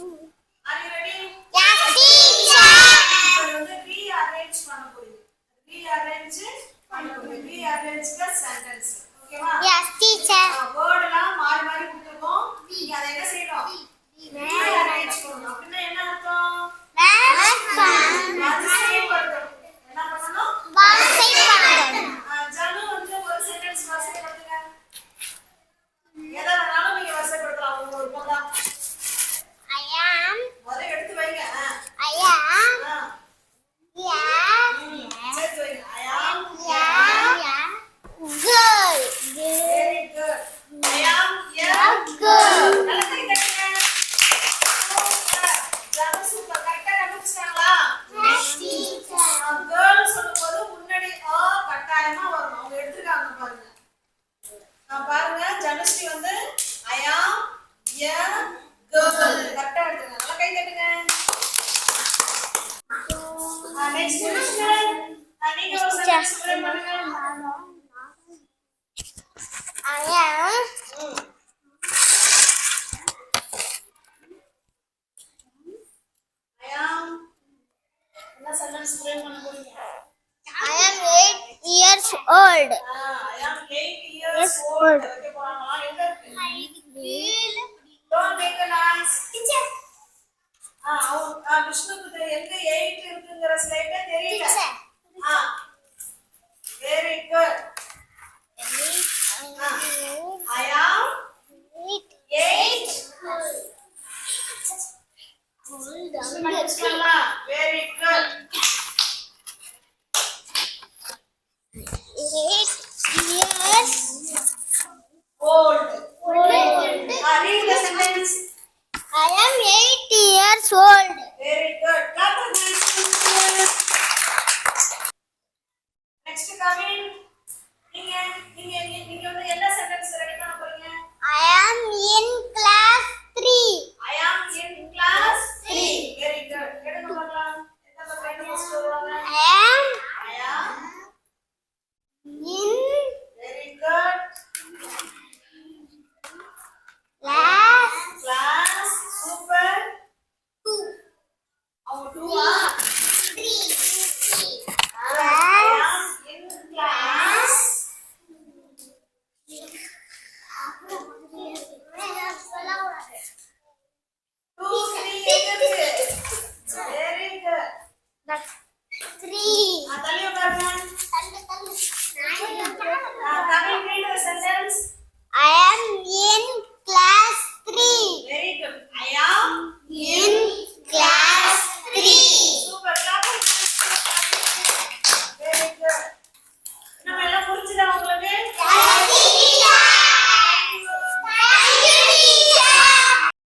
Are you ready? Yes, teacher. இப்போ வந்து rearrange பண்ண போறீங்க. Rearrange the sentence. ஓகேவா? Yes, teacher. வேர்ட் எல்லாம் மாறி மாறி கொடுத்துருக்கோம். நீங்க அதை என்ன செய்யணும்? rearrange பண்ணணும். அப்படின்னா என்ன அர்த்தம்? வரிசைப்படுத்தணும். என்ன பண்ணணும்? வரிசைப்படுத்தணும். ஜனு வந்து ஒரு சென்டென்ஸ் வரிசைப்படுத்துங்க. எதை வேணாலும் நீங்க வரிசைப்படுத்தலாம். ஒரு பக்கம். I am. முதல்ல எடுத்து வைங்க. I am. சேர்த்து வைங்க. I am. Girl. Very good. I am a Girl. நல்லா கை தட்டுங்க. சூப்பர். ஜனு சூப்பர். கரெக்டா கண்டுபிடிச்சாங்களா? Yes, teacher. கேர்ள் சொல்லும்போது முன்னாடி கட்டாயமா வரணும். அவங்க எடுத்துருக்காங்க பாருங்க. பாருங்க ஜனுஸ்ரீ வந்து I am a girl. கரெக்டா எடுத்துங்க. நல்லா கை தட்டுங்க. நெக்ஸ்ட் மிஸ்டர் நீங்க ஒரு சென்டென்ஸ் ஃப்ரேம் பண்ணுங்க. I am. I am என்ன சென்டென்ஸ் ஃப்ரேம் பண்ண போறீங்க? I am 8 years old. I am 8 years old. Okay போறாங்களா? எங்க இருக்கு? Don't make a noise. Teacher. விஷ்ணுக்கு எங்க 8 இருக்குங்கற ஸ்லைடே தெரியல. Teacher. Very good. I am 8. Very good. 8 years Old. old. Read the sentence. I am 8 years old. Very good. Clap for this. Next come in. நீங்க வந்து என்ன sentence ready பண்ண போறீங்க? I am in class 3.